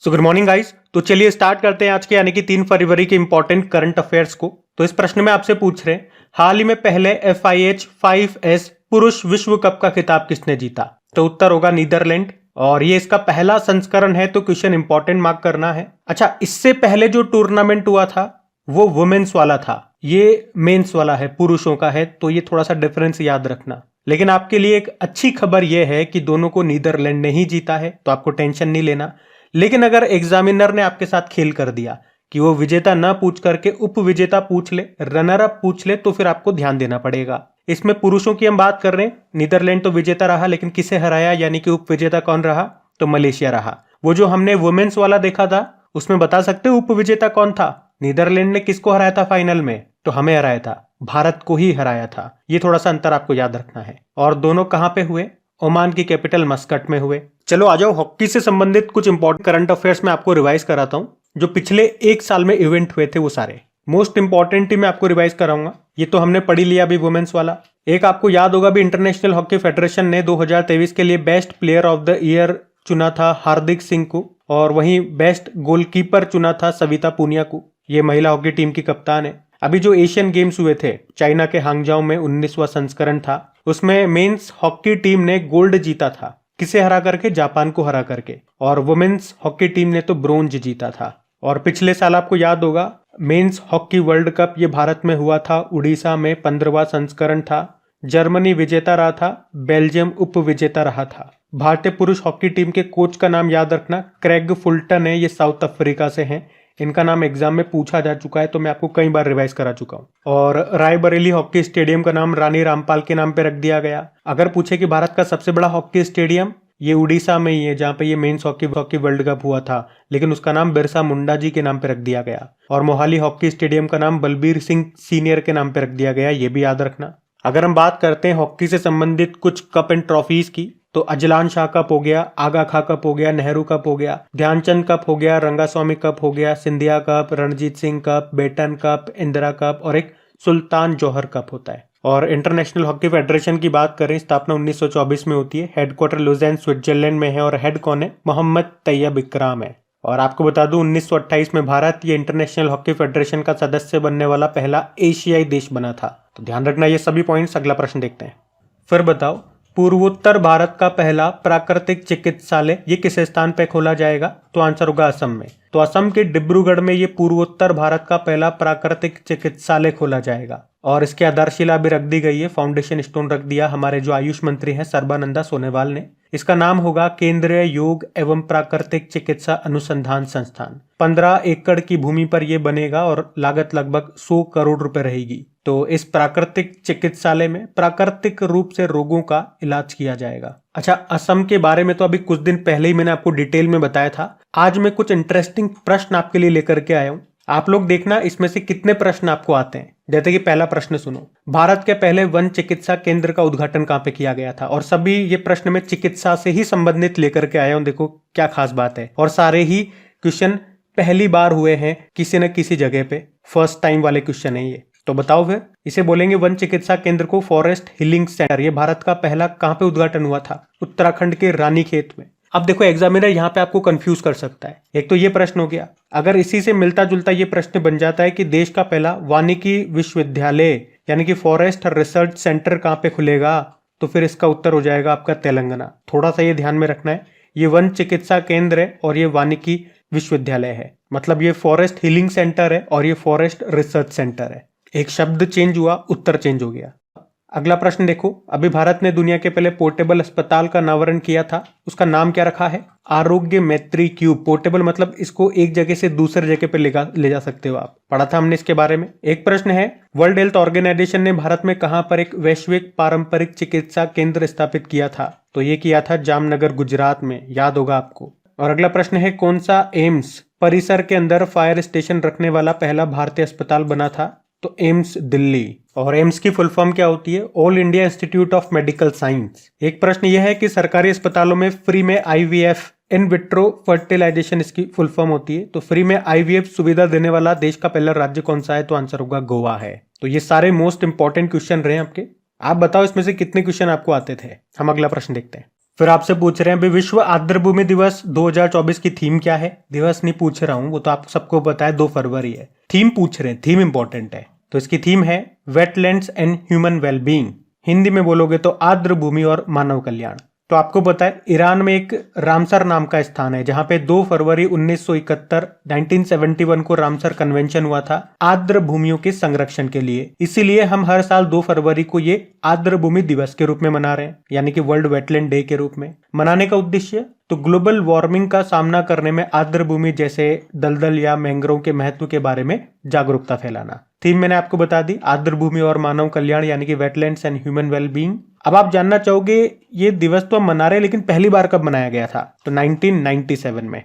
So good morning guys. तो चलिए start करते हैं आज के यानी कि 3 फरवरी के इंपॉर्टेंट करंट अफेयर्स को। तो इस प्रश्न में आपसे पूछ रहे हैं, हाल ही में पहले FIH 5S पुरुष विश्व कप का खिताब किसने जीता? तो उत्तर होगा नीदरलैंड, और ये इसका पहला संस्करण है, तो क्वेश्चन इंपॉर्टेंट मार्क करना है। अच्छा, इससे पहले जो टूर्नामेंट हुआ था वो वुमेन्स वाला था, ये मेंस वाला है, पुरुषों का है, तो ये थोड़ा सा डिफरेंस याद रखना। लेकिन आपके लिए एक अच्छी खबर यह है कि दोनों को नीदरलैंड ने ही जीता है, तो आपको टेंशन नहीं लेना। लेकिन अगर एग्जामिनर ने आपके साथ खेल कर दिया कि वो विजेता ना पूछ करके उप विजेता पूछ ले, रनर अप पूछ ले, तो फिर आपको ध्यान देना पड़ेगा। इसमें पुरुषों की हम बात कर रहे हैं, नीदरलैंड तो विजेता रहा, लेकिन किसे हराया, यानी कि उप विजेता कौन रहा? तो मलेशिया रहा। वो जो हमने वुमेन्स वाला देखा था, उसमें बता सकते हो उप विजेता कौन था? नीदरलैंड ने किसको हराया था फाइनल में? तो हमें हराया था, भारत को ही हराया था। ये थोड़ा सा अंतर आपको याद रखना है। और दोनों कहां पे हुए? ओमान की कैपिटल मस्कट में हुए। चलो आ जाओ, हॉकी से संबंधित कुछ इंपॉर्टेंट करंट अफेयर्स में आपको रिवाइज कराता हूं। जो पिछले एक साल में इवेंट हुए थे वो सारे मोस्ट इंपॉर्टेंट ही मैं आपको रिवाइज कराऊंगा। ये तो हमने पढ़ी लिया अभी वुमेन्स वाला। एक आपको याद होगा भी, इंटरनेशनल हॉकी फेडरेशन ने 2023 के लिए best player of the year चुना था हार्दिक सिंह को, और वहीं बेस्ट गोलकीपर चुना था सविता पुनिया को। ये महिला हॉकी टीम की कप्तान है। अभी जो एशियन गेम्स हुए थे चाइना के हांगजाओ में, 19वां संस्करण था, उसमें मेंस हॉकी टीम ने गोल्ड जीता था। किसे हरा करके? जापान को हरा करके। और वुमेन्स हॉकी टीम ने तो ब्रोंज जीता था। और पिछले साल आपको याद होगा मेंस हॉकी वर्ल्ड कप, ये भारत में हुआ था, उड़ीसा में, 15वां संस्करण था। जर्मनी विजेता रहा था, बेल्जियम उप विजेता रहा था। भारतीय पुरुष हॉकी टीम के कोच का नाम याद रखना, क्रेग फुल्टन है, ये साउथ अफ्रीका से हैं। इनका नाम एग्जाम में पूछा जा चुका है, तो मैं आपको कई बार रिवाइज करा चुका हूं। और रायबरेली हॉकी स्टेडियम का नाम रानी रामपाल के नाम पे रख दिया गया। अगर पूछे कि भारत का सबसे बड़ा हॉकी स्टेडियम, ये उड़ीसा में ही है, जहां पे ये मेंस हॉकी वर्ल्ड कप हुआ था, लेकिन उसका नाम बिरसा मुंडा जी के नाम पे रख दिया गया। और मोहाली हॉकी स्टेडियम का नाम बलबीर सिंह सीनियर के नाम पे रख दिया गया, ये भी याद रखना। अगर हम बात करते हैं हॉकी से संबंधित कुछ कप एंड ट्रॉफीज की, तो अजलान शाह कप हो गया, आगा खा कप हो गया, नेहरू कप हो गया, ध्यानचंद कप हो गया, रंगास्वामी कप हो गया, Scindia cup, Ranjit Singh cup, Beighton cup, Indira cup, और एक सुल्तान जौहर कप होता है। और इंटरनेशनल हॉकी फेडरेशन की बात करें, स्थापना 1924 में होती है, हेडक्वार्टर लुज़ेर्न स्विट्जरलैंड में है, और हेड कौन है? मोहम्मद तैयब इकराम है। और आपको बता दूं 1928 में भारत ये इंटरनेशनल हॉकी फेडरेशन का सदस्य बनने वाला पहला एशियाई देश बना था। तो ध्यान रखना ये सभी पॉइंट्स। अगला प्रश्न देखते हैं। फिर बताओ, पूर्वोत्तर भारत का पहला प्राकृतिक चिकित्सालय ये किस स्थान पे खोला जाएगा? तो आंसर होगा असम में। तो असम के डिब्रूगढ़ में ये पूर्वोत्तर भारत का पहला प्राकृतिक चिकित्सालय खोला जाएगा, और इसकी आधारशिला भी रख दी गई है, फाउंडेशन स्टोन रख दिया हमारे जो आयुष मंत्री हैं सर्बानंदा सोनोवाल ने। इसका नाम होगा केंद्रीय योग एवं प्राकृतिक चिकित्सा अनुसंधान संस्थान। 15 एकड़ की भूमि पर यह बनेगा, और लागत लगभग 100 करोड़ रुपए रहेगी। तो इस प्राकृतिक चिकित्सालय में प्राकृतिक रूप से रोगों का इलाज किया जाएगा। अच्छा, असम के बारे में तो अभी कुछ दिन पहले ही मैंने आपको डिटेल में बताया था। आज मैं कुछ इंटरेस्टिंग प्रश्न आपके लिए लेकर के आया हूं। आप लोग देखना इसमें से कितने प्रश्न आपको आते हैं। जैसे कि पहला प्रश्न सुनो, भारत के पहले वन चिकित्सा केंद्र का उद्घाटन कहां पे किया गया था? और सभी ये प्रश्न में चिकित्सा से ही संबंधित लेकर के आया हूं। देखो क्या खास बात है, और सारे ही क्वेश्चन पहली बार हुए हैं किसी न किसी जगह पे, फर्स्ट टाइम वाले क्वेश्चन है ये। तो बताओ फिर, इसे बोलेंगे वन चिकित्सा केंद्र को फॉरेस्ट हीलिंग सेंटर। ये भारत का पहला कहां पे उद्घाटन हुआ था? उत्तराखंड के रानीखेत में। अब देखो एग्जामिनर यहाँ पे आपको कंफ्यूज कर सकता है। एक तो ये प्रश्न हो गया, अगर इसी से मिलता जुलता ये प्रश्न बन जाता है कि देश का पहला वानिकी विश्वविद्यालय यानी कि फॉरेस्ट रिसर्च सेंटर कहाँ पे खुलेगा, तो फिर इसका उत्तर हो जाएगा आपका तेलंगाना। थोड़ा सा ये ध्यान में रखना है, ये वन चिकित्सा केंद्र है और ये वानिकी विश्वविद्यालय है, मतलब ये फॉरेस्ट हीलिंग सेंटर है और ये फॉरेस्ट रिसर्च सेंटर है। एक शब्द चेंज हुआ, उत्तर चेंज हो गया। अगला प्रश्न देखो, अभी भारत ने दुनिया के पहले पोर्टेबल अस्पताल का अनावरण किया था, उसका नाम क्या रखा है? आरोग्य मैत्री क्यूब। पोर्टेबल मतलब इसको एक जगह से दूसरे जगह पे ले जा सकते हो आप, पढ़ा था हमने इसके बारे में। एक प्रश्न है, वर्ल्ड हेल्थ ऑर्गेनाइजेशन ने भारत में कहां पर एक वैश्विक पारंपरिक चिकित्सा केंद्र स्थापित किया था? तो ये किया था जामनगर गुजरात में, याद होगा आपको। और अगला प्रश्न है, कौन सा एम्स परिसर के अंदर फायर स्टेशन रखने वाला पहला भारतीय अस्पताल बना था? तो एम्स दिल्ली। और एम्स की फुल फॉर्म क्या होती है? All India institute of medical science. एक प्रश्न यह है कि सरकारी अस्पतालों में फ्री में IVF इन विट्रो फर्टिलाइजेशन इसकी फुल फॉर्म होती है। तो फ्री में IVF सुविधा देने वाला देश का पहला राज्य कौन सा है? तो आंसर होगा गोवा है। तो ये सारे मोस्ट इंपॉर्टेंट क्वेश्चन रहे आपके। आप बताओ इसमें से कितने क्वेश्चन आपको आते थे। हम अगला प्रश्न देखते हैं। फिर आपसे पूछ रहे हैं अभी विश्व आर्द्रभूमि दिवस 2024 की थीम क्या है। दिवस नहीं पूछ रहा हूं, वो तो आप सबको पता है 2 फरवरी है। थीम पूछ रहे हैं, थीम इंपॉर्टेंट है। तो इसकी थीम है wetlands and human wellbeing. Hindi में बोलोगे तो आर्द्र भूमि और मानव कल्याण। तो आपको पता है ईरान में एक रामसर नाम का स्थान है जहां पे 2 फरवरी 1971 को रामसर कन्वेंशन हुआ था आर्द्र भूमियों के संरक्षण के लिए। इसीलिए हम हर साल 2 फरवरी को ये आर्द्र भूमि दिवस के रूप में मना रहे हैं, यानी कि वर्ल्ड वेटलैंड डे के रूप में। मनाने का उद्देश्य तो ग्लोबल वार्मिंग का सामना करने में आर्द्र भूमि जैसे दलदल या मैंग्रोव के महत्व के बारे में जागरूकता फैलाना। थीम मैंने आपको बता दी, आर्द्र भूमि और मानव कल्याण यानी कि वेटलैंड्स एंड ह्यूमन वेलबींग। अब आप जानना चाहोगे ये दिवस तो हम मना रहे हैं, लेकिन पहली बार कब मनाया गया था? तो 1997 में।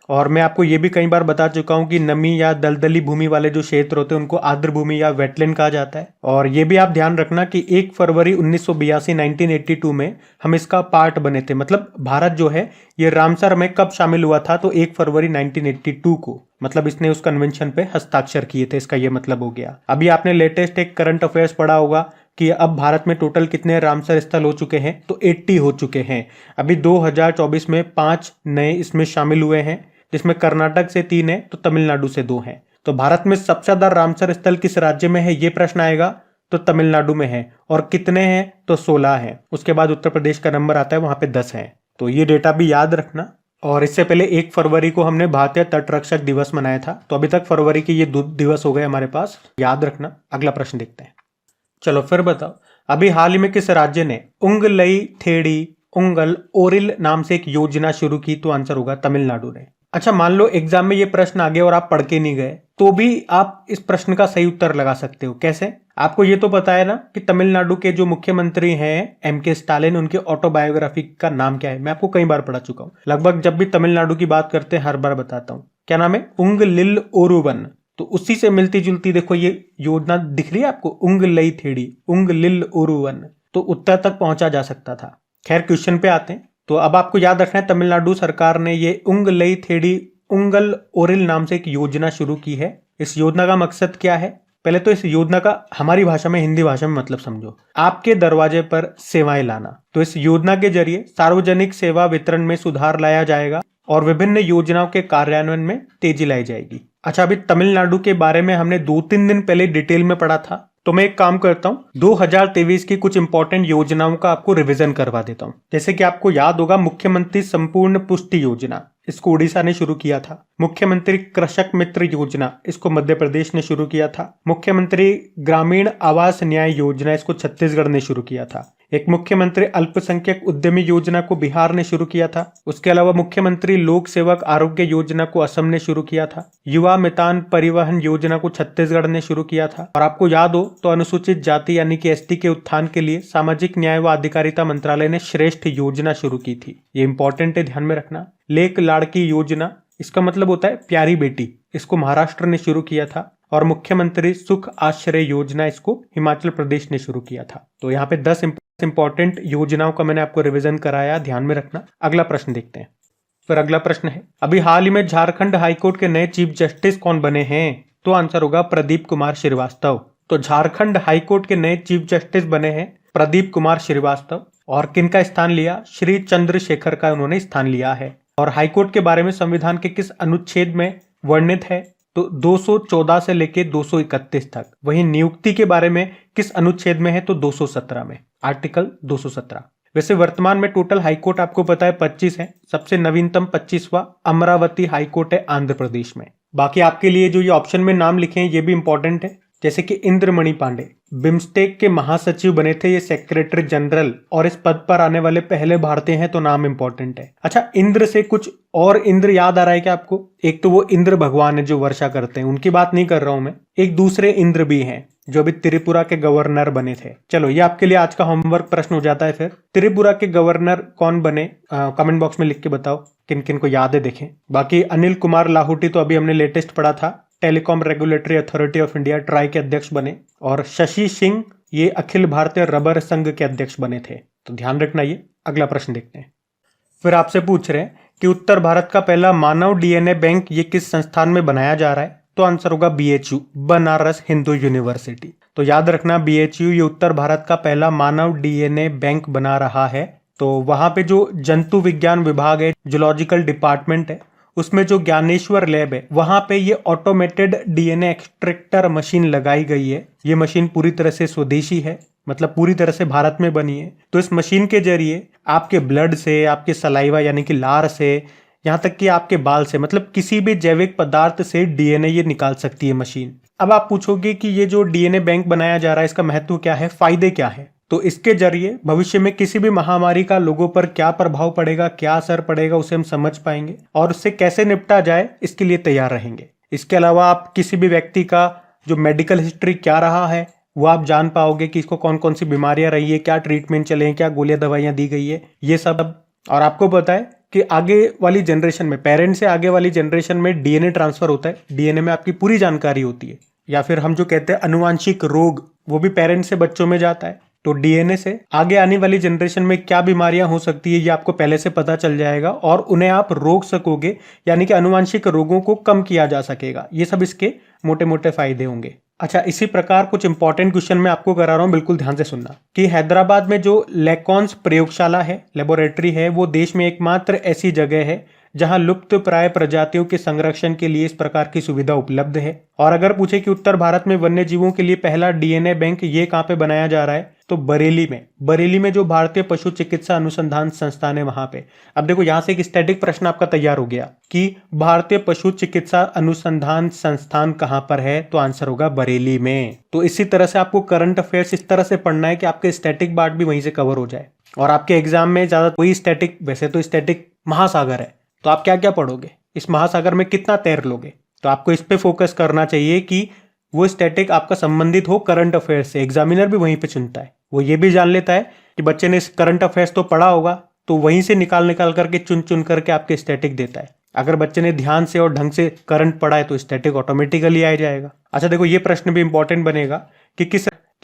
और मैं आपको ये भी कई बार बता चुका हूं कि नमी या दलदली भूमि वाले जो क्षेत्र होते हैं उनको आर्द्र भूमि या वेटलैंड कहा जाता है। और ये भी आप ध्यान रखना कि 1 फरवरी 1982 में हम इसका पार्ट बने थे। मतलब भारत जो है ये रामसर में कब शामिल हुआ था? तो 1 फरवरी 1982 को। मतलब इसने उस कन्वेंशन पे हस्ताक्षर किए थे, इसका ये मतलब हो गया। अभी आपने लेटेस्ट एक करंट अफेयर्स पढ़ा होगा कि अब भारत में टोटल कितने रामसर स्थल हो चुके हैं? तो 80 हो चुके हैं। अभी 2024 में 5 नए इसमें शामिल हुए हैं, जिसमें कर्नाटक से 3 है तो तमिलनाडु से 2 हैं। तो भारत में सबसे ज्यादा रामसर स्थल किस राज्य में है ये प्रश्न आएगा तो तमिलनाडु में है। और कितने हैं? तो 16 हैं। उसके बाद उत्तर प्रदेश का नंबर आता है, वहां पे 10 हैं। तो ये डेटा भी याद रखना। और इससे पहले 1 फरवरी को हमने भारतीय तटरक्षक दिवस मनाया था। तो अभी तक फरवरी के ये 2 दिवस हो गए हमारे पास, याद रखना। अगला प्रश्न देखते हैं। चलो फिर बताओ, अभी हाल ही में किस राज्य ने उंगलई थेड़ी उंगल ओरिल नाम से एक योजना शुरू की? तो आंसर होगा तमिलनाडु ने। अच्छा, मान लो एग्जाम में ये प्रश्न आ गया और आप पढ़ के नहीं गए, तो भी आप इस प्रश्न का सही उत्तर लगा सकते हो। कैसे? आपको ये तो पता है ना कि तमिलनाडु के जो मुख्यमंत्री हैं MK स्टालिन, उनके ऑटोबायोग्राफी का नाम क्या है? मैं आपको कई बार पढ़ा चुका हूँ। लगभग जब भी तमिलनाडु की बात करते हैं हर बार बताता हूँ। क्या नाम है? उंगलिल ओरुवन। तो उसी से मिलती जुलती देखो ये योजना दिख रही है आपको, उंगलई थेड़ी उंगलिल ओरुवन। तो उत्तर तक पहुंचा जा सकता था। खैर क्वेश्चन पे आते हैं। तो अब आपको याद रखना है तमिलनाडु सरकार ने ये उंगलई थेड़ी उंगल ओरिल नाम से एक योजना शुरू की है। इस योजना का मकसद क्या है? पहले तो इस योजना का हमारी भाषा में, हिंदी भाषा में मतलब समझो, आपके दरवाजे पर सेवाएं लाना। तो इस योजना के जरिए सार्वजनिक सेवा वितरण में सुधार लाया जाएगा और विभिन्न योजनाओं के कार्यान्वयन में तेजी लाई जाएगी। अच्छा, अभी तमिलनाडु के बारे में हमने 2-3 दिन पहले डिटेल में पढ़ा था, तो मैं एक काम करता हूं 2023 की कुछ इंपॉर्टेंट योजनाओं का आपको रिवीजन करवा देता हूं। जैसे कि आपको याद होगा मुख्यमंत्री संपूर्ण पुष्टि योजना, इसको उड़ीसा ने शुरू किया था। मुख्यमंत्री कृषक मित्र योजना, इसको मध्य प्रदेश ने शुरू किया था। मुख्यमंत्री ग्रामीण आवास न्याय योजना, इसको छत्तीसगढ़ ने शुरू किया था। एक मुख्यमंत्री अल्पसंख्यक उद्यमी योजना को बिहार ने शुरू किया था। उसके अलावा मुख्यमंत्री लोक सेवक आरोग्य योजना को असम ने शुरू किया था। युवा मितान परिवहन योजना को छत्तीसगढ़ ने शुरू किया था। और आपको याद हो तो अनुसूचित जाति यानी कि ST के उत्थान के लिए सामाजिक न्याय व अधिकारिता मंत्रालय ने श्रेष्ठ योजना शुरू की थी। ये इंपॉर्टेंट है, ध्यान में रखना। लेक लाड़की योजना, इसका मतलब होता है प्यारी बेटी, इसको महाराष्ट्र ने शुरू किया था। और मुख्यमंत्री सुख आश्रय योजना, इसको हिमाचल प्रदेश ने शुरू किया था। तो यहाँ पे 10 इंपॉर्टेंट योजनाओं का मैंने आपको रिवीजन कराया, ध्यान में रखना। अगला प्रश्न देखते हैं। फिर अगला प्रश्न है, अभी हाल ही में झारखंड हाईकोर्ट के नए चीफ जस्टिस कौन बने हैं? तो आंसर होगा प्रदीप कुमार श्रीवास्तव। तो झारखंड हाईकोर्ट के नए चीफ जस्टिस बने हैं प्रदीप कुमार श्रीवास्तव। और किनका स्थान लिया? श्री चंद्रशेखर का उन्होंने स्थान लिया है। और हाईकोर्ट के बारे में संविधान के किस अनुच्छेद में वर्णित है? तो 214 से लेके 231 तक। वहीं नियुक्ति के बारे में किस अनुच्छेद में है? तो 217 में, आर्टिकल 217। वैसे वर्तमान में टोटल हाईकोर्ट आपको पता है 25 है। सबसे नवीनतम 25वां अमरावती हाईकोर्ट है आंध्र प्रदेश में। बाकी आपके लिए जो ये ऑप्शन में नाम लिखे हैं ये भी इंपॉर्टेंट है, जैसे कि इंद्रमणि पांडे बिम्स्टेक के महासचिव बने थे, ये सेक्रेटरी जनरल और इस पद पर आने वाले पहले भारतीय हैं, तो नाम इंपॉर्टेंट है। अच्छा, इंद्र से कुछ और इंद्र याद आ रहा है क्या आपको? एक तो वो इंद्र भगवान है जो वर्षा करते हैं, उनकी बात नहीं कर रहा हूं मैं। एक दूसरे इंद्र भी हैं जो अभी त्रिपुरा के गवर्नर बने थे। चलो ये आपके लिए आज का होमवर्क प्रश्न हो जाता है। फिर त्रिपुरा के गवर्नर कौन बने? कमेंट बॉक्स में लिख के बताओ किन किन को याद है, देखें। बाकी अनिल कुमार लाहौटी तो अभी हमने लेटेस्ट पढ़ा था, telecom regulatory authority of India try के अध्यक्ष बने। और शशि सिंह ये अखिल भारतीय रबर संघ के अध्यक्ष बने थे, तो ध्यान रखना ये। अगला प्रश्न देखते हैं। फिर आपसे पूछ रहे हैं कि उत्तर भारत का पहला मानव DNA बैंक ये किस संस्थान में बनाया जा रहा है? तो आंसर होगा BHU, बनारस हिंदू यूनिवर्सिटी। तो याद रखना BHU ये उत्तर भारत का पहला मानव DNA बैंक बना रहा है। तो वहां पे जो जंतु विज्ञान विभाग है, जूलॉजिकल डिपार्टमेंट है, उसमें जो ज्ञानेश्वर लैब है वहां पे ये ऑटोमेटेड डीएनए एक्सट्रैक्टर मशीन लगाई गई है। ये मशीन पूरी तरह से स्वदेशी है, मतलब पूरी तरह से भारत में बनी है। तो इस मशीन के जरिए आपके ब्लड से, आपके सलाइवा यानी कि लार से, यहाँ तक कि आपके बाल से, मतलब किसी भी जैविक पदार्थ से डीएनए ये निकाल सकती है मशीन। अब आप पूछोगे कि ये जो डीएनए बैंक बनाया जा रहा है इसका महत्व क्या है, फायदे क्या है। तो इसके जरिए भविष्य में किसी भी महामारी का लोगों पर क्या प्रभाव पड़ेगा, क्या असर पड़ेगा, उसे हम समझ पाएंगे और उससे कैसे निपटा जाए इसके लिए तैयार रहेंगे। इसके अलावा आप किसी भी व्यक्ति का जो मेडिकल हिस्ट्री क्या रहा है वो आप जान पाओगे कि इसको कौन कौन सी बीमारियां रही है, क्या ट्रीटमेंट चले हैं, क्या गोलियां दवाइयां दी गई है, ये सब। और आपको पता है कि आगे वाली जनरेशन में, पेरेंट्स से आगे वाली जनरेशन में डीएनए ट्रांसफर होता है। डीएनए में आपकी पूरी जानकारी होती है। या फिर हम जो कहते हैं अनुवांशिक रोग, वो भी पेरेंट्स से बच्चों में जाता है। तो डीएनए से आगे आने वाली जनरेशन में क्या बीमारियां हो सकती है ये आपको पहले से पता चल जाएगा और उन्हें आप रोक सकोगे, यानी कि अनुवांशिक रोगों को कम किया जा सकेगा। ये सब इसके मोटे मोटे फायदे होंगे। अच्छा, इसी प्रकार कुछ इंपॉर्टेंट क्वेश्चन मैं आपको करा रहा हूं, बिल्कुल ध्यान से सुनना। कि हैदराबाद में जो लैकॉन्स प्रयोगशाला है, लेबोरेटरी है, वो देश में एकमात्र ऐसी जगह है जहां लुप्त प्राय प्रजातियों के संरक्षण के लिए इस प्रकार की सुविधा उपलब्ध है। और अगर पूछे कि उत्तर भारत में वन्य जीवों के लिए पहला डीएनए बैंक ये कहां पे बनाया जा रहा है, तो बरेली में। बरेली में जो भारतीय पशु चिकित्सा अनुसंधान संस्थान है वहां पे। अब देखो यहां से एक स्टैटिक प्रश्न आपका तैयार हो गया कि भारतीय पशु चिकित्सा अनुसंधान संस्थान कहां पर है, तो आंसर होगा बरेली में। तो इसी तरह से आपको करंट अफेयर्स इस तरह से पढ़ना है कि आपके स्टैटिक पार्ट भी वहीं से कवर हो जाए। और आपके एग्जाम में ज्यादा कोई स्टैटिक, वैसे तो स्टैटिक महासागर है, तो आप क्या क्या पढ़ोगे, इस महासागर में कितना तैर लोगे, तो आपको इस पे फोकस करना चाहिए कि वो स्टैटिक आपका संबंधित हो करंट अफेयर्स से। एग्जामिनर भी वहीं पे चुनता है, वो ये भी जान लेता है कि बच्चे ने करंट अफेयर्स तो पढ़ा होगा, तो वहीं से निकाल करके चुन करके आपके स्टैटिक देता है। अगर बच्चे ने ध्यान से और ढंग से करंट पढ़ा है तो स्टैटिक ऑटोमेटिकली आ जाएगा। अच्छा देखो, ये प्रश्न भी इंपॉर्टेंट बनेगा कि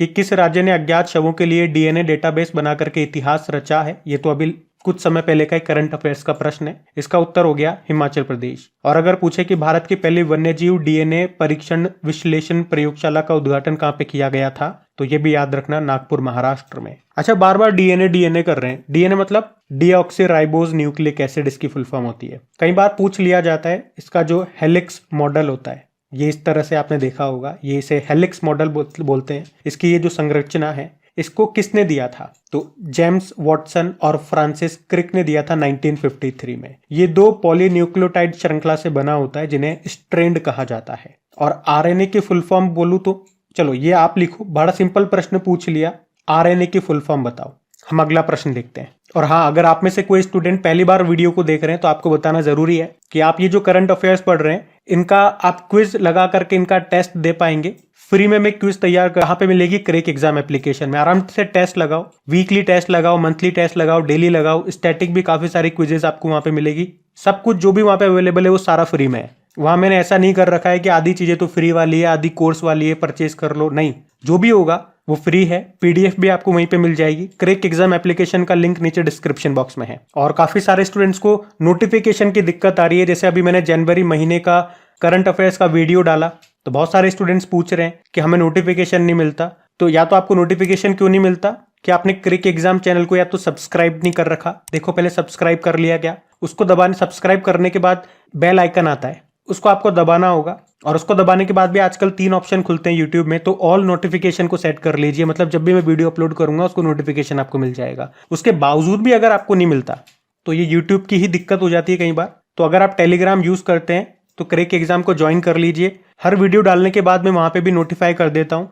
किस राज्य ने अज्ञात शवों के लिए डीएनए डेटाबेस बना करके इतिहास रचा है। ये तो अभी कुछ समय पहले का एक करंट अफेयर्स का प्रश्न है। इसका उत्तर हो गया हिमाचल प्रदेश। और अगर पूछे कि भारत की पहली वन्यजीव डीएनए परीक्षण विश्लेषण प्रयोगशाला का उद्घाटन कहां पे किया गया था, तो ये भी याद रखना, नागपुर महाराष्ट्र में। अच्छा, बार बार डीएनए कर रहे हैं। डीएनए मतलब डीऑक्सीराइबोज न्यूक्लिक एसिड, इसकी फुल फॉर्म होती है। कई बार पूछ लिया जाता है इसका जो हेलिक्स मॉडल होता है, ये इस तरह से आपने देखा होगा, ये इसे हेलिक्स मॉडल बोलते हैं। इसकी ये जो संरचना है इसको किसने दिया था, तो जेम्स वॉटसन और फ्रांसिस क्रिक ने दिया था 1953 में। ये दो पॉलीन्यूक्लियोटाइड श्रृंखला से बना होता है जिन्हें स्ट्रैंड कहा जाता है। और आरएनए की फुल फॉर्म बोलूं तो चलो ये आप लिखो, बड़ा सिंपल प्रश्न पूछ लिया, आरएनए की फुल फॉर्म बताओ। हम अगला प्रश्न देखते हैं। और हाँ, अगर आप में से कोई स्टूडेंट पहली बार वीडियो को देख रहे हैं तो आपको बताना जरूरी है कि आप ये जो करंट अफेयर्स पढ़ रहे हैं इनका आप क्विज लगा करके इनका टेस्ट दे पाएंगे। फ्री में मैं क्विज तैयार कहाँ पे मिलेगी, क्रैक एग्जाम एप्लीकेशन में। आराम से टेस्ट लगाओ, वीकली टेस्ट लगाओ, मंथली टेस्ट लगाओ, डेली लगाओ। स्टैटिक भी काफी सारी क्विजेस आपको वहां पे मिलेगी। सब कुछ जो भी वहां पे अवेलेबल है वो सारा फ्री में है। वहां मैंने ऐसा नहीं कर रखा है कि आधी चीजें तो फ्री वाली है, आधी कोर्स वाली है, परचेज कर लो, नहीं, जो भी होगा वो फ्री है। पीडीएफ भी आपको वहीं पे मिल जाएगी। क्रैक एग्जाम एप्लीकेशन का लिंक नीचे डिस्क्रिप्शन बॉक्स में है। और काफी सारे स्टूडेंट्स को नोटिफिकेशन की दिक्कत आ रही है। जैसे अभी मैंने जनवरी महीने का करंट अफेयर्स का वीडियो डाला तो बहुत सारे स्टूडेंट्स पूछ रहे हैं कि हमें नोटिफिकेशन नहीं मिलता। तो या तो आपको नोटिफिकेशन क्यों नहीं मिलता कि आपने क्रैक एग्जाम चैनल को या तो सब्सक्राइब नहीं कर रखा। देखो पहले सब्सक्राइब कर लिया क्या, उसको दबाने, सब्सक्राइब करने के बाद बेल आइकन आता है, उसको आपको दबाना होगा। और उसको दबाने के बाद भी आजकल 3 ऑप्शन खुलते हैं यूट्यूब में, तो ऑल नोटिफिकेशन को सेट कर लीजिए। मतलब जब भी मैं वीडियो अपलोड करूंगा उसको नोटिफिकेशन आपको मिल जाएगा। उसके बावजूद भी अगर आपको नहीं मिलता तो ये यूट्यूब की ही दिक्कत हो जाती है कई बार। तो अगर आप टेलीग्राम यूज करते हैं तो क्रैक एग्जाम को ज्वाइन कर लीजिए। हर वीडियो डालने के बाद मैं वहां पे भी नोटिफाई कर देता हूँ,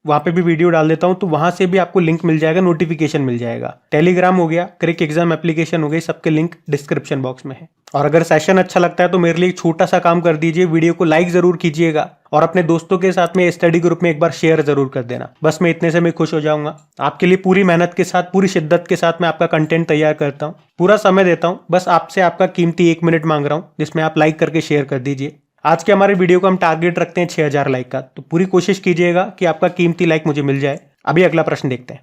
वहां पे भी वीडियो डाल देता हूं, तो वहां से भी आपको लिंक मिल जाएगा, नोटिफिकेशन मिल जाएगा। टेलीग्राम हो गया, क्रैक एग्जाम एप्लीकेशन हो गई, सबके लिंक डिस्क्रिप्शन बॉक्स में है। और अगर सेशन अच्छा लगता है तो मेरे लिए एक छोटा सा काम कर दीजिए, वीडियो को लाइक जरूर कीजिएगा और अपने दोस्तों के साथ में स्टडी ग्रुप में एक बार शेयर जरूर कर देना। बस मैं इतने से मैं खुश हो जाऊंगा। आपके लिए पूरी मेहनत के साथ, पूरी शिद्दत के साथ मैं आपका कंटेंट तैयार करता हूँ, पूरा समय देता हूँ। बस आपसे आपका कीमती 1 मिनट मांग रहा हूँ जिसमें आप लाइक करके शेयर कर दीजिए। आज के हमारे वीडियो को हम टारगेट रखते हैं 6000 लाइक का, तो पूरी कोशिश कीजिएगा कि आपका कीमती लाइक मुझे मिल जाए। अभी अगला प्रश्न देखते हैं।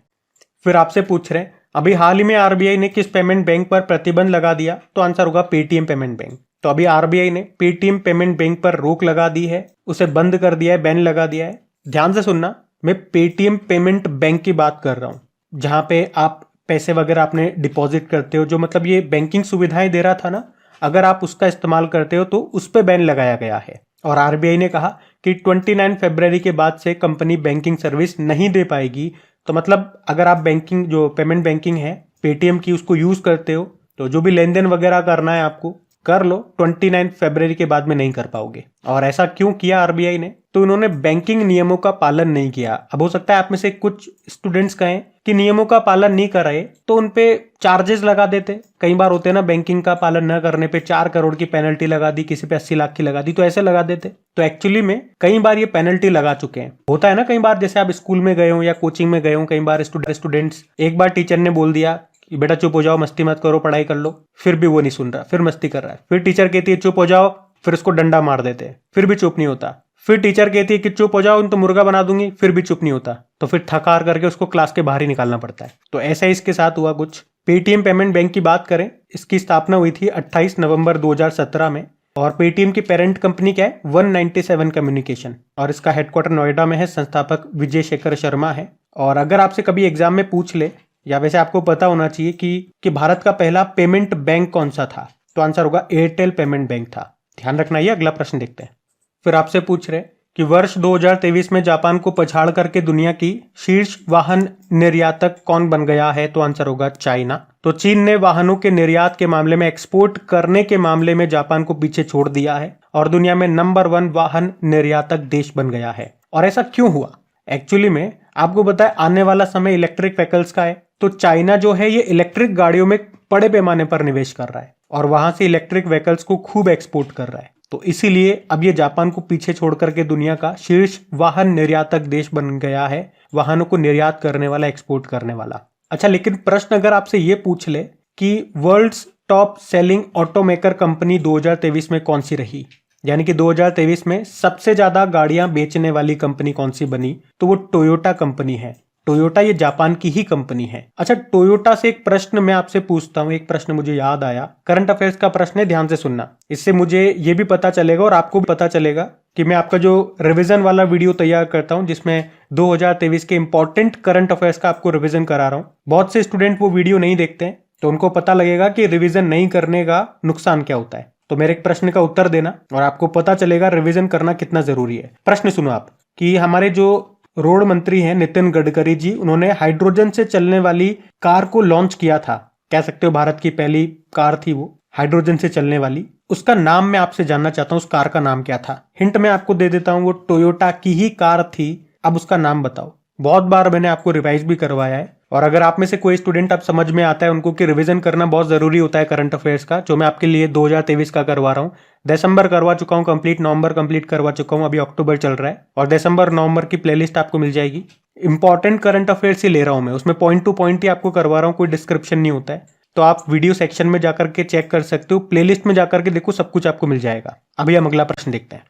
फिर आपसे पूछ रहे हैं, अभी हाल ही में आरबीआई ने किस पेमेंट बैंक पर प्रतिबंध लगा दिया, तो आंसर होगा पेटीएम पेमेंट बैंक। तो अभी आरबीआई ने पेटीएम पेमेंट बैंक पर रोक लगा दी है, उसे बंद कर दिया है, बैन लगा दिया है। ध्यान से सुनना, मैं पेटीएम पेमेंट बैंक की बात कर रहा हूं, जहां पे आप पैसे वगैरह आपने डिपॉजिट करते हो, जो मतलब ये बैंकिंग सुविधाएं दे रहा था ना, अगर आप उसका इस्तेमाल करते हो तो उस पर बैन लगाया गया है। और आरबीआई ने कहा कि 29 फरवरी के बाद से कंपनी बैंकिंग सर्विस नहीं दे पाएगी। तो मतलब अगर आप बैंकिंग जो पेमेंट बैंकिंग है पेटीएम की उसको यूज करते हो तो जो भी लेन देन वगैरह करना है आपको कर लो, 29 फरवरी के बाद में नहीं कर पाओगे। और ऐसा क्यों किया आरबीआई ने? तो इन्होंने बैंकिंग नियमों का पालन नहीं किया। अब हो सकता है आप में से कुछ स्टूडेंट्स कहें कि नियमों का पालन नहीं कर रहे तो उनपे चार्जेस लगा देते। कई बार होते हैं ना, बैंकिंग का पालन न करने पे 4 करोड़ की पेनल्टी लगा दी, किसी पे 80 लाख की लगा दी, तो ऐसे लगा देते। तो एक्चुअली में कई बार ये पेनल्टी लगा चुके हैं। होता है ना, कई बार जैसे आप स्कूल में गए हो या कोचिंग में गए हो, कई बार स्टूडेंट्स, एक बार टीचर ने बोल दिया कि बेटा चुप हो जाओ, मस्ती मत करो, पढ़ाई कर लो, फिर भी वो नहीं सुन रहा, फिर मस्ती कर रहा है। फिर टीचर कहती है चुप हो जाओ, फिर उसको डंडा मार देते हैं, फिर भी चुप नहीं होता। फिर टीचर कहती है कि चुप हो जाओ, उन तो मुर्गा बना दूंगी, फिर भी चुप नहीं होता। तो फिर थकार करके उसको क्लास के बाहर ही निकालना पड़ता है। तो ऐसा इसके साथ हुआ कुछ। पेटीएम पेमेंट बैंक की बात करें, इसकी स्थापना हुई थी 28 नवंबर 2017 में। और पेटीएम की पेरेंट कंपनी क्या है? 197 कम्युनिकेशन, और इसका हेडक्वार्टर नोएडा में है। संस्थापक विजय शेखर शर्मा है। और अगर आपसे कभी एग्जाम में पूछ ले, या वैसे आपको पता होना चाहिए कि भारत का पहला पेमेंट बैंक कौन सा था, तो आंसर होगा एयरटेल पेमेंट बैंक था। ध्यान रखना। ये अगला प्रश्न देखते हैं। फिर आपसे पूछ रहे कि वर्ष 2023 में जापान को पछाड़ करके दुनिया की शीर्ष वाहन निर्यातक कौन बन गया है, तो आंसर होगा चाइना। तो चीन ने वाहनों के निर्यात के मामले में, एक्सपोर्ट करने के मामले में जापान को पीछे छोड़ दिया है और दुनिया में नंबर 1 वाहन निर्यातक देश बन गया है। और ऐसा क्यों हुआ? एक्चुअली में आपको पता है आने वाला समय इलेक्ट्रिक व्हीकल्स का है। तो चाइना जो है ये इलेक्ट्रिक गाड़ियों में बड़े पैमाने पर निवेश कर रहा है और वहां से इलेक्ट्रिक व्हीकल्स को खूब एक्सपोर्ट कर रहा है। तो इसीलिए अब ये जापान को पीछे छोड़ करके दुनिया का शीर्ष वाहन निर्यातक देश बन गया है, वाहनों को निर्यात करने वाला, एक्सपोर्ट करने वाला। अच्छा, लेकिन प्रश्न अगर आपसे ये पूछ ले कि world's top selling automaker company 2023 में कौन सी रही, यानी कि 2023 में सबसे ज्यादा गाड़ियां बेचने वाली कंपनी कौन सी बनी, तो वो टोयोटा कंपनी है। टोयोटा ये जापान की ही कंपनी है। अच्छा, टोयोटा से एक प्रश्न मैं आपसे पूछता हूं। एक प्रश्न मुझे याद आया, करंट अफेयर्स का प्रश्न है, ध्यान से सुनना। इससे मुझे ये भी पता चलेगा और आपको भी पता चलेगा कि मैं आपका जो रिवीजन वाला वीडियो तैयार करता हूं, जिसमें 2023 के इंपॉर्टेंट करंट अफेयर्स का आपको रिवीजन करा रहा हूं। बहुत से स्टूडेंट वो वीडियो नहीं देखते हैं, तो उनको पता लगेगा कि रिवीजन नहीं करने का नुकसान क्या होता है। तो मेरे एक प्रश्न का उत्तर देना और आपको पता चलेगा रिवीजन करना कितना जरूरी है। प्रश्न सुनो आप, कि हमारे जो रोड मंत्री हैं नितिन गडकरी जी, उन्होंने हाइड्रोजन से चलने वाली कार को लॉन्च किया था। कह सकते हो भारत की पहली कार थी वो, हाइड्रोजन से चलने वाली। उसका नाम मैं आपसे जानना चाहता हूं, उस कार का नाम क्या था? हिंट मैं आपको दे देता हूं, वो टोयोटा की ही कार थी। अब उसका नाम बताओ। बहुत बार मैंने आपको रिवाइज भी करवाया है, और अगर आप में से कोई स्टूडेंट अब समझ में आता है उनको कि रिवीजन करना बहुत जरूरी होता है करंट अफेयर्स का, जो मैं आपके लिए 2023 का करवा रहा हूँ। दिसंबर करवा चुका हूँ कंप्लीट, नवंबर कंप्लीट करवा चुका हूँ, अभी अक्टूबर चल रहा है, और दिसंबर नवंबर की प्लेलिस्ट आपको मिल जाएगी। इंपॉर्टेंट करंट अफेयर्स ही ले रहा हूँ मैं, उसमें पॉइंट टू पॉइंट ही आपको करवा रहा हूँ, कोई डिस्क्रिप्शन नहीं होता है। तो आप वीडियो सेक्शन में जाकर के चेक कर सकते हो, प्लेलिस्ट में जाकर के देखो, सब कुछ आपको मिल जाएगा। अभी हम अगला प्रश्न देखते हैं।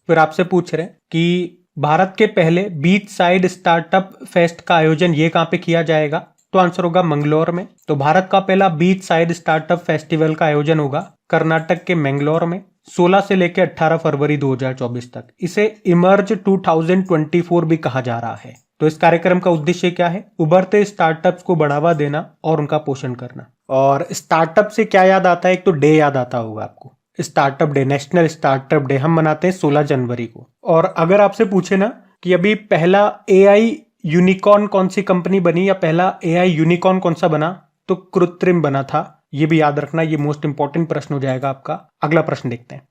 फिर आपसे पूछ रहे हैं कि भारत के पहले बीच साइड स्टार्टअप फेस्ट का आयोजन ये कहां पे किया जाएगा, तो आंसर होगा मंगलोर में। तो भारत का पहला बीच साइड स्टार्टअप फेस्टिवल का आयोजन होगा कर्नाटक के मंगलोर में 16 से लेकर 18 फरवरी 2024 तक। इसे इमर्ज 2024 भी कहा जा रहा है। तो इस कार्यक्रम का उद्देश्य क्या है? उभरते स्टार्टअप्स को बढ़ावा देना और उनका पोषण करना। और स्टार्टअप से क्या याद आता है? एक तो डे याद आता होगा आपको, startup day, national startup day हम मनाते हैं 16 जनवरी को। और अगर आपसे पूछे ना कि अभी पहला एआई यूनिकॉर्न कौन सी कंपनी बनी या पहला एआई यूनिकॉर्न कौन सा बना, तो कृत्रिम बना था। ये भी याद रखना, ये मोस्ट इंपॉर्टेंट प्रश्न हो जाएगा आपका। अगला प्रश्न देखते हैं।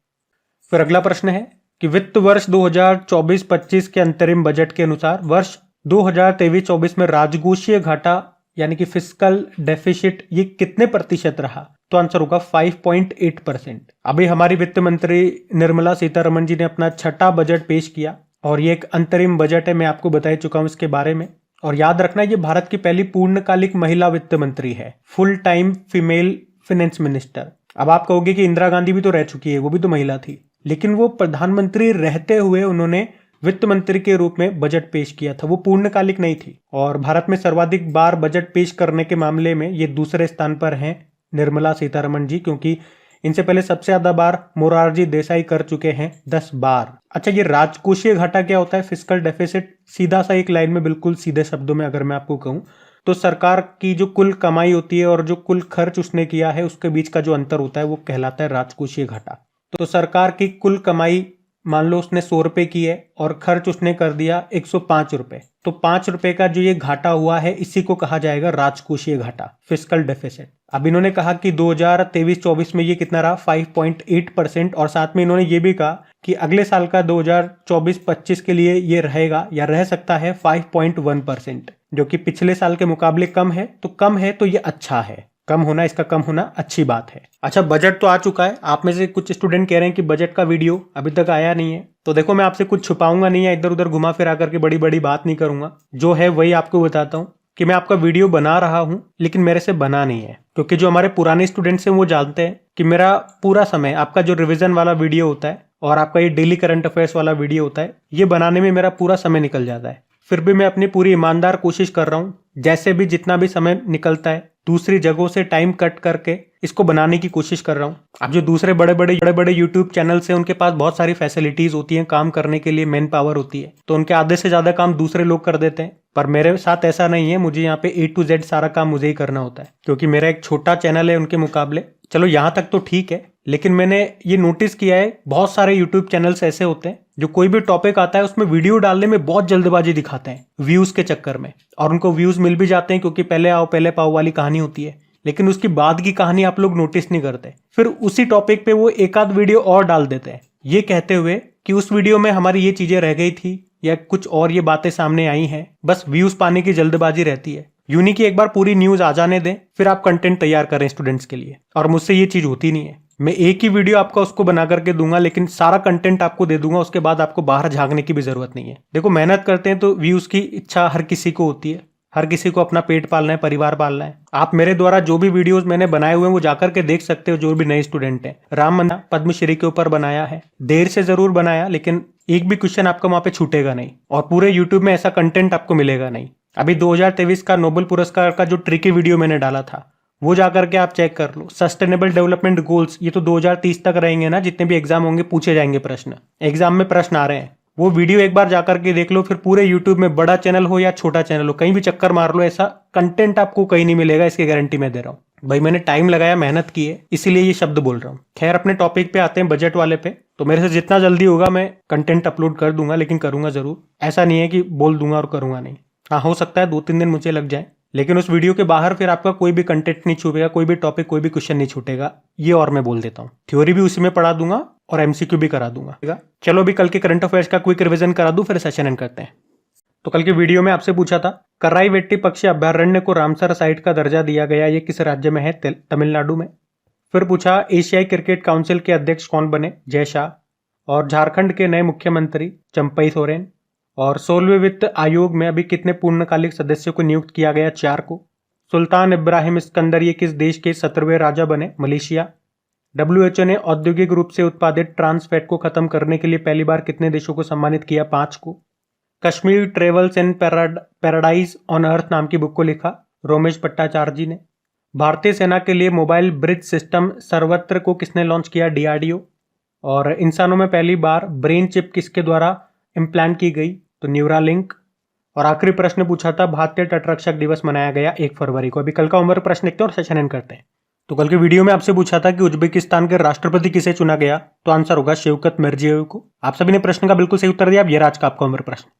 फिर अगला प्रश्न है कि वित्त वर्ष 2024-25 के अंतरिम बजट के अनुसार वर्ष 2023-24 में राजकोषीय घाटा यानी कि फिस्कल डेफिसिट ये कितने प्रतिशत रहा, तो आंसर होगा 5.8%। अभी हमारी वित्त मंत्री निर्मला सीतारमण जी ने अपना छठा बजट पेश किया और ये एक अंतरिम बजट है, मैं आपको बता चुका हूं इसके बारे में। और याद रखना, ये भारत की पहली पूर्णकालिक महिला वित्त मंत्री है, full time female finance minister. अब आप कहोगे कि इंदिरा गांधी भी तो रह चुकी है, वो भी तो महिला थी, लेकिन वो प्रधानमंत्री रहते हुए उन्होंने वित्त मंत्री के रूप में बजट पेश किया था, वो पूर्णकालिक नहीं थी। और भारत में सर्वाधिक बार बजट पेश करने के मामले में ये दूसरे स्थान पर हैं निर्मला सीतारमण जी, क्योंकि इनसे पहले सबसे ज्यादा बार मोरारजी देसाई कर चुके हैं 10 बार। अच्छा, ये राजकोषीय घाटा क्या होता है? फिस्कल डेफिसिट सीधा सा एक लाइन में, बिल्कुल सीधे शब्दों में अगर मैं आपको कहूं तो सरकार की जो कुल कमाई होती है और जो कुल खर्च उसने किया है उसके बीच का जो अंतर होता है वो कहलाता है राजकोषीय घाटा। तो सरकार की कुल कमाई मान लो उसने 100 रुपए की है और खर्च उसने कर दिया 105 रुपए, तो 5 रुपए का जो ये घाटा हुआ है इसी को कहा जाएगा राजकोषीय घाटा, फिस्कल डेफिसिट। अब इन्होंने कहा कि 2023-24 में ये कितना रहा 5.8%, और साथ में इन्होंने ये भी कहा कि अगले साल का 2024-25 के लिए ये रहेगा या रह सकता है 5.1%, जो कि पिछले साल के मुकाबले कम है। तो कम है तो ये अच्छा है, कम होना, इसका कम होना अच्छी बात है। अच्छा, बजट तो आ चुका है। आप में से कुछ स्टूडेंट कह रहे हैं कि बजट का वीडियो अभी तक आया नहीं है, तो देखो मैं आपसे कुछ छुपाऊंगा नहीं है, इधर उधर घुमा फिरा करके बड़ी बड़ी बात नहीं करूंगा। जो है वही आपको बताता हूँ कि मैं आपका वीडियो बना रहा हूँ, लेकिन मेरे से बना नहीं है, क्योंकि जो हमारे पुराने स्टूडेंट्स हैं वो जानते हैं कि मेरा पूरा समय, आपका जो रिविजन वाला वीडियो होता है और आपका ये डेली करंट अफेयर्स वाला वीडियो होता है, ये बनाने में मेरा पूरा समय निकल जाता है। फिर भी मैं अपनी पूरी ईमानदार कोशिश कर रहा हूँ, जैसे भी जितना भी समय निकलता है दूसरी जगहों से टाइम कट करके इसको बनाने की कोशिश कर रहा हूँ। अब जो दूसरे बड़े बड़े यूट्यूब चैनल से उनके पास बहुत सारी फैसिलिटीज होती हैं, काम करने के लिए मैन पावर होती है, तो उनके आधे से ज्यादा काम दूसरे लोग कर देते हैं। पर मेरे साथ ऐसा नहीं है, मुझे यहाँ पे A to Z सारा काम मुझे ही करना होता है, क्योंकि मेरा एक छोटा चैनल है उनके मुकाबले। चलो यहाँ तक तो ठीक है, लेकिन मैंने ये नोटिस किया है बहुत सारे यूट्यूब चैनल्स ऐसे होते हैं जो कोई भी टॉपिक आता है उसमें वीडियो डालने में बहुत जल्दबाजी दिखाते हैं व्यूज के चक्कर में, और उनको व्यूज मिल भी जाते हैं क्योंकि पहले आओ पहले पाओ वाली कहानी होती है, लेकिन उसकी बाद की कहानी आप लोग नोटिस नहीं करते। फिर उसी टॉपिक पे वो एक आध वीडियो और डाल देते हैं, ये कहते हुए कि उस वीडियो में हमारी ये चीजें रह गई थी या कुछ और ये बातें सामने आई हैं, बस व्यूज पाने की जल्दबाजी रहती है। यूनी की एक बार पूरी न्यूज आ जाने दें, फिर आप कंटेंट तैयार करें स्टूडेंट्स के लिए, और मुझसे ये चीज होती नहीं है। मैं एक ही वीडियो आपका उसको बना करके दूंगा, लेकिन सारा कंटेंट आपको दे दूंगा, उसके बाद आपको बाहर झांकने की भी जरूरत नहीं है। देखो, मेहनत करते हैं तो व्यूज की इच्छा हर किसी को होती है, हर किसी को अपना पेट पालना है, परिवार पालना है। आप मेरे द्वारा जो भी वीडियोस मैंने बनाए हुए हैं वो जाकर के देख सकते हो, जो भी नए स्टूडेंट हैं। राम मंदिर पद्मश्री के ऊपर बनाया है, देर से जरूर बनाया, लेकिन एक भी क्वेश्चन आपका वहां पे छूटेगा नहीं, और पूरे यूट्यूब में ऐसा कंटेंट आपको मिलेगा नहीं। अभी 2023 का नोबेल पुरस्कार का जो ट्रिकी वीडियो मैंने डाला था वो जाकर के आप चेक कर लो। सस्टेनेबल डेवलपमेंट गोल्स, ये तो 2030 तक रहेंगे ना, जितने भी एग्जाम होंगे पूछे जाएंगे प्रश्न, एग्जाम में प्रश्न आ रहे हैं। वो वीडियो एक बार जाकर के देख लो, फिर पूरे यूट्यूब में बड़ा चैनल हो या छोटा चैनल हो, कहीं भी चक्कर मार लो, ऐसा कंटेंट आपको कहीं नहीं मिलेगा, इसकी गारंटी मैं दे रहा हूँ। भाई मैंने टाइम लगाया, मेहनत की है, इसीलिए ये शब्द बोल रहा हूँ। खैर, अपने टॉपिक पे आते हैं, बजट वाले पे। तो मेरे से जितना जल्दी होगा मैं कंटेंट अपलोड कर दूंगा, लेकिन करूंगा जरूर। ऐसा नहीं है कि बोल दूंगा और करूंगा नहीं। हाँ, हो सकता है 2-3 दिन मुझे लग जाए, लेकिन उस वीडियो के बाहर फिर आपका कोई भी कंटेंट नहीं छूटेगा, कोई भी टॉपिक, कोई भी क्वेश्चन नहीं छूटेगा, ये और मैं बोल देता हूँ। थ्योरी भी उसी में पढ़ा दूंगा और एमसीक्यू भी करा दूंगा। चलो अभी कल के करंट अफेयर्स का क्विक रिवीजन करा दूं, फिर सेशन एंड करते हैं। तो कल के वीडियो में आपसे पूछा था, कराईवेट्टी पक्षी अभयारण्य को रामसर साइट का दर्जा दिया गया, ये किस राज्य में है? तमिलनाडु में। फिर पूछा, एशियाई क्रिकेट काउंसिल के अध्यक्ष कौन बने? जय शाह। और झारखंड के नए मुख्यमंत्री चंपई सोरेन। और 16वें वित्त आयोग में अभी कितने पूर्णकालिक सदस्यों को नियुक्त किया गया? 4 को। सुल्तान इब्राहिम सिकंदर ये किस देश के 17वें राजा बने? मलेशिया। WHO ने औद्योगिक रूप से उत्पादित ट्रांस फैट को खत्म करने के लिए पहली बार कितने देशों को सम्मानित किया? 5 को। Kashmir travels and paradise on earth नाम की बुक को लिखा रोमेश भट्टाचार्य जी ने। भारतीय सेना के लिए मोबाइल ब्रिज सिस्टम सर्वत्र को किसने लॉन्च किया? DRDO। और इंसानों में पहली बार ब्रेन चिप किसके द्वारा इम्प्लांट की गई? तो न्यूरालिंक। और आखिरी प्रश्न पूछा था, भारतीय तटरक्षक दिवस मनाया गया 1 फरवरी को। अभी कल का होमवर्क प्रश्न लिखते हैं और सेशन एंड करते हैं। तो कल के वीडियो में आपसे पूछा था कि उज्बेकिस्तान के राष्ट्रपति किसे चुना गया? तो आंसर होगा शौकत मिर्जियोयेव को। आप सभी ने प्रश्न का बिल्कुल सही उत्तर दिया। अब ये आज का आपका होमवर्क प्रश्न।